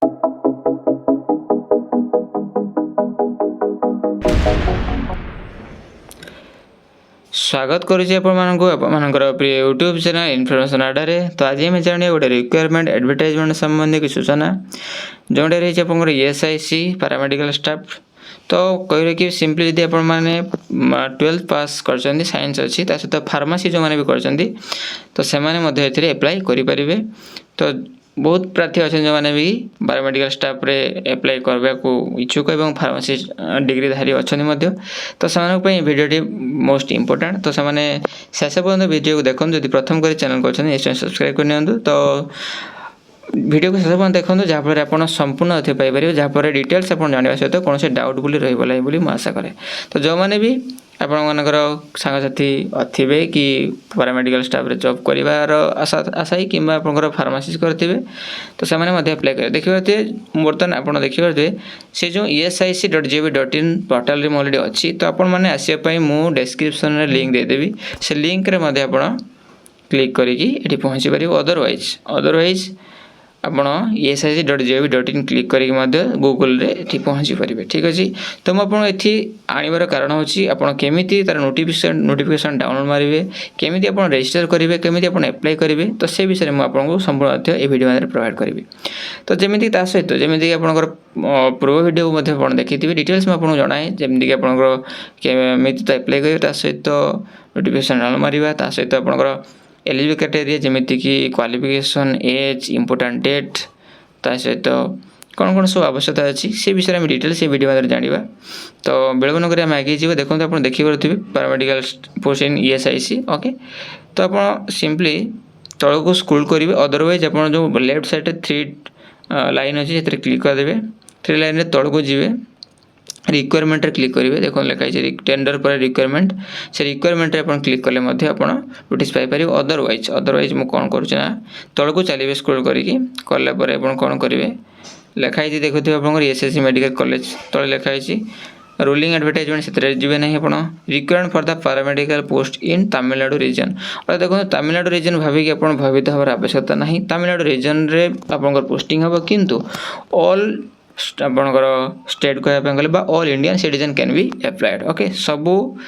स्वागत करुच्ची आपंकर प्रिय यूट्यूब चैनल इनफॉरमेशन आधार। तो आज आम जाना गोटे रिक्वायरमेंट एडवर्टाइजमेंट संबंधी कुछ सूचना जोटा रही आपंकर ESIC पैरामेडिकल स्टाफ। तो कह कि सिंपली जब आपने 12th पास कर साइंस अच्छी सहित फार्मासी जो मैंने भी कर तो से एप्लाई करेंगे। तो बहुत प्रार्थी अच्छे जो मैंने भी बायोमेडिकल स्टाफ रे एप्लाई करने को इच्छुक और फार्मासिस्ट डिग्रीधारी अच्छा तो से भिडियो मोस्ट इंपोर्टेंट। तो से शेष पर्यटन वीडियो को देखो जब प्रथम कर चैनल कर निश्चय सब्सक्राइब करनी। तो वीडियो को शेष पर्यटन देखो जहाँफल आप संपूर्ण अथी पाइपर जहाँफल डिटेल्स आप जानवा सहित कौन से डाउट बोली रही आशा कै। तो जो मैंने भी आपण मानकर सांगसाथी थे कि पैरामेडिकल स्टाफ रे जॉब करार आशा ही कि फार्मासिस्ट करेंगे तो से एप्लाई करेंगे। देखिए बर्तमान आप देखिए से जो esic.gov.in पोर्टाल में अलरेडी अच्छी। तो आपण मैंने आसपाई मुझे डिस्क्रिप्शन में लिंक देदेवी से लिंक रे आप क्लिक करके पहुँची पारे। अदरवाइज आपण esic.gov.in क्लिक करके गूगल रे पहुँची पारे। ठीक अच्छे। तो मुझे आणवर कारण हूँ आपड़ केमी तार नोटिफिकेशन डाउनलोड मारे केमी आप रजिस्टर करेंगे केमी आप एप्लाई करेंगे तो से विषय में आपको संपूर्ण ये वीडियो में प्रोवाइड करी। तो जमीक सहित जमीक आप पूर्व वीडियो को देखी डिटेल्स में आपको जनाए जमीक आपमी तो एप्लाई करेंगे सहित नोटिफिकेशन डाउनलोड मारे सहित आप एलिजिबल क्राइटेरिया जमीक क्वालिफिकेशन एज इंपोर्टेंट डेट ता सहित कौन कौन सब आवश्यकता अच्छी से विषय में डिटेल्स ये वीडियो में जाना। तो विलंब नक आम आगे जी देखो आप देखिए पैरामेडिकल पोस्ट इन ESIC। ओके। तो आप सिंपली तल को स्क्रोल करेंगे। अदरवाइज आप जो लेफ्ट साइड 3 लाइन अच्छी से क्लिक करदे 3 लाइन तल को जी रिक्वायरमेंट रे क्लिक करेंगे। देखो लिखाई टेंडर पर रिक्वायरमेंट से रिक्वायरमेंट रे अपन क्लिक कले नोटिस पाइपर। अदरवाइज मुझे कौन करुँचा तल को चलिए स्क्रोल करके कलापर आप कौन करेंगे लिखाई देखुए आप ESIC मेडिकल कॉलेज तले लिखाई रोलिंग एडवर्टाइजमेंट से जी ना आप requirement for the paramedical post in Tamil Nadu region. और देखो तमिलनाडु रीजन भाविक आप भावित हमार आवश्यकता ना तमिलनाडु रीजन रे आप पोस्टिंग हम किंतु ऑल आपणकर स्टेट कहवाई गले all Indian citizen can be applied. Okay. सबू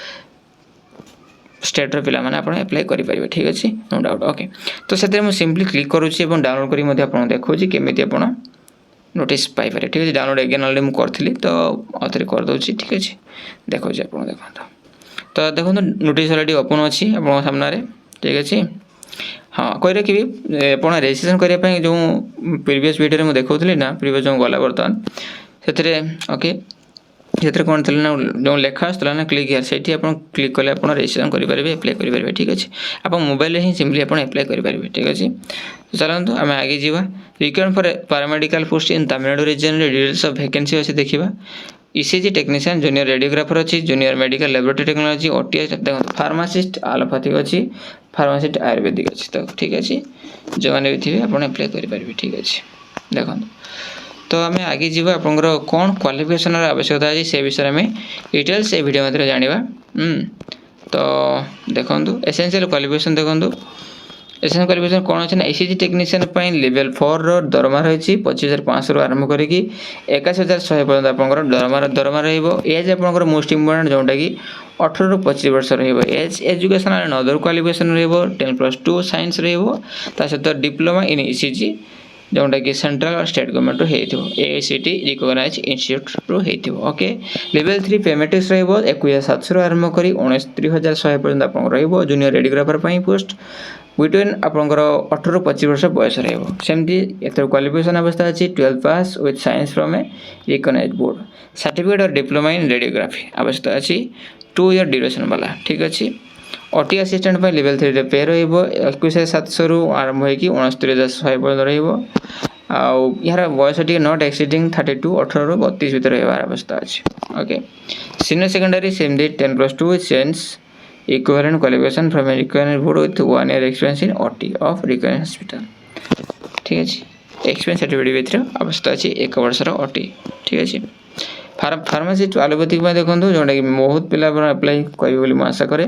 स्टेट रो पिला माने आपण एप्लाई करि परिबे। ठीक अछि नो डाउट। ओके। तो से मैं सिंपली क्लिक करूची और डाउनलोड करी मध्ये आपण देखौची केमिति आपण नोटिस पाई पारे। ठीक अछि। डाउनलोड अगेन ऑलरेडी मु करथिली तो आथरे कर दउची। ठीक अछि देखौची आपण देखंतो। तो देखंतो नोटिस ऑलरेडी ओपन अछि आपण सामने रे। ठीक अछि। हाँ कह रखी आप रजिस्ट्रेशन करने जो प्रीवियस वीडियो में देखा ना प्रीवियस जो गला बर्तमान से ओके से कौन थी ना जो लेखा आसला ना क्लिक हियर से क्लिक कले आप रजिस्ट्रेशन करेंगे एप्लाई करेंगे। ठीक अच्छे। आप मोबाइल ही सिंपली आप एप्लाई करेंगे। ठीक अच्छे। तो चलते आम आगे Java requirement for paramedical post in Tamil Nadu reason details of vacancy अच्छे देखा ECG टेक्नीशियन जूनियर रेडियोग्राफर अच्छी junior medical laboratory technology OTS देखो फार्मासिस्ट आलोपैथिक अच्छी फार्मासिस्ट आयुर्वेदिक अच्छी। तो ठीक अच्छे जो मैंने भी थे आप एप्लाई करेंगे। ठीक अच्छे देखो। तो आम आगे जावा आपंकर कौन क्वालिफिकेशन आवश्यकता अच्छी से विषय में डिटेल्स ये वीडियो मध्य जाना। तो देखो एसेंशियल क्वालिफिकेशन देखो एसेंशियल क्वालिफिकेशन कौन अच्छे ना ECG टेक्नीशियन लेवल 4 दरमा रही 25,500 आरंभ करके 21,100 पर्यटन आप दरमा रज आप मोस्ट इम्पोर्टेंट जोटा कि 18 ରୁ 25 वर्ष age education and other qualification 10+2 science सहित डिप्लोमा इन ECG जोटा कि सेंट्रल और स्टेट गवर्नमेंट हो AICT रिकॉग्नाइज इंस्टीट्यूट रू हो। ओके। लेवल 3 पेमेट्रिक्स 21,700 आरंभ कर 69,100 पर्यटन आप जूनियर रेडियोग्राफर पोस्ट बिटवीन आपंकर 18 ରୁ 25 वर्ष बयस रमती एथर क्वालिफिकेशन अवस्था अच्छी 12th pass with science from a recognised board certificate और डिप्लोमा इन रेडियोग्राफी आवश्यकता अच्छी 2 ईयर ड्यूरेशन वाला। ठीक अच्छे। OT असिस्टेंट लेवल 3 रे पे 21,700 रु आरंभ होगी 69,100 पर्यटन यार बयस टी नॉट एक्सीडिंग 32 18 ରୁ 32 भितर अवस्था अच्छी। ओके। सीनियर सेकेंडरी सेमती 10+2 science equivalent qualification from a recognized board with 1 year experience in OT of recognized hospital। ठीक है। एक्सपीरियंस सर्टिफिकेट भी आवश्यकता अच्छी 1 वर्ष OT। ठीक अच्छे। फार्मासिस्ट आलोपैथिक में देखो जोटा कि बहुत पिला एप्लाई करेंगे मुझे आशा कै।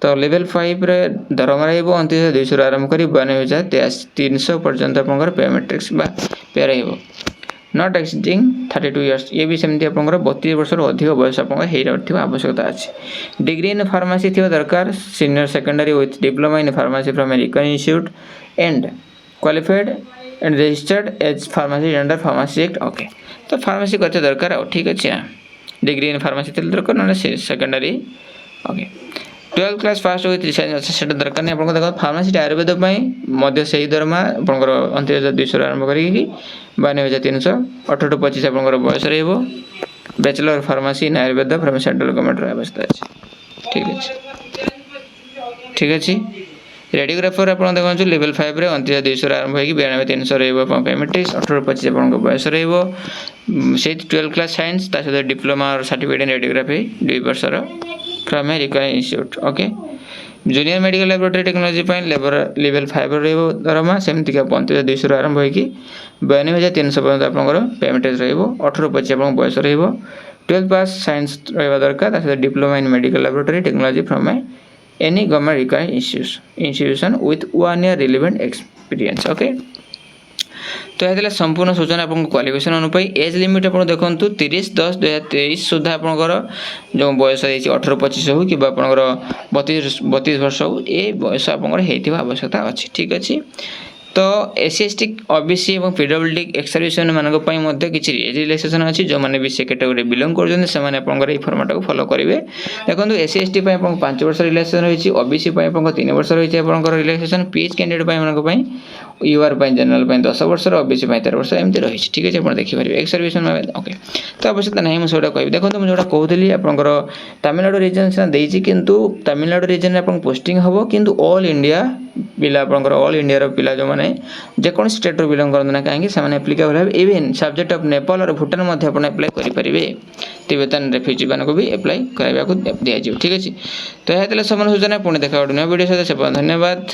तो लेवल 5 रे दरमा रही 29,200 आरंभ कर 92,300 पर्यटन आप पेमेट्रिक्स पे रही नॉट एक्सिडिंग 32 इयर्स ये भी सेमती आपंकर 32 वर्ष अधिक बयस आपंकर आवश्यकता अच्छी डिग्री इन फार्मासी थी दरकार senior secondary with diploma in pharmacy from American institute and qualified and registered as pharmacy under pharmacy act okay तो फार्मासी करते दरकार ठीक अच्छे डिग्री इन फार्मासी दरकार ना secondary okay 12th class fast with research अच्छे से दरकार नहीं आपको देखो फार्मासी आयुर्वेद से ही दरमा आपंकर 29,200 आरंभ करी 52,300 18 to 25 आपंकर बयस रो bachelor pharmacy in Ayurveda from central government आवश्यकता अच्छे ठीक अच्छे रेडियोग्राफर आप देखो लेवल 5 रे 29,200 आरंभ होगी 92,300 पेमेंट 18 to 25 आपंकर बयस से 12th क्लास साइंस सहित डिप्लोमा और सर्टिफिकेट इन रेडियोग्राफी 2 वर्षर from American institute okay junior medical laboratory technology level 5 रो दरमा सेमती 35,200 आरंभ होगी 92,300 पर्यंत आपंकर पेमेंटेज रो 18 to 25 आप बयस रो 12th पास साइंस रहा दरकार सहित diploma in medical laboratory technology from any government recognised institution with 1 year relevant experience okay तो यह संपूर्ण सूचना आपको क्वालिफिकेशन अनुपाई एज लिमिट आप देखो 30/10/2023 सुधा आपंकर जो बयस 18-25 हो कि 32 वर्ष हो ये बयस आपंकर आवश्यकता अच्छी ठीक अच्छे तो SC/ST OBC और PWD एक्स सर्विसमैन मानक किसी रिलैक्सेशन अच्छी जो मैंने भी से कैटेगरी बिलोंग कर फर्माट को फॉलो करेंगे देखो SC/ST 5 वर्ष रिलैक्सेशन रही OBC 3 वर्ष रही है relaxation PH candidate UR general 10 वर्ष OBC 13 वर्ष एमती रही ठीक है आप देखिए एक्स सर्विसमैन ओके तो आवश्यकता नहीं मुझे कह देखो मुझे कहती आपंकर तमिलनाडु रिजन सीना देती किंतु तमिलनाडु रिजन आप पोस्टिंग हम किंतु ऑल इंडिया पिला आपंकर ऑल इंडिया पिला जो मैंने जेको स्टेट रू बिलोंग करना कहीं एप्लिकेबल है इवन सब्जेक्ट ऑफ नेपाल और भूटान अप्लाई करेंगे तिब्बतन रेफ्यूजी मान को भी एप्लाई कराया दि ठीक अच्छे तो यह समान सूचना पुणी देखा वीडियो सहित धन्यवाद।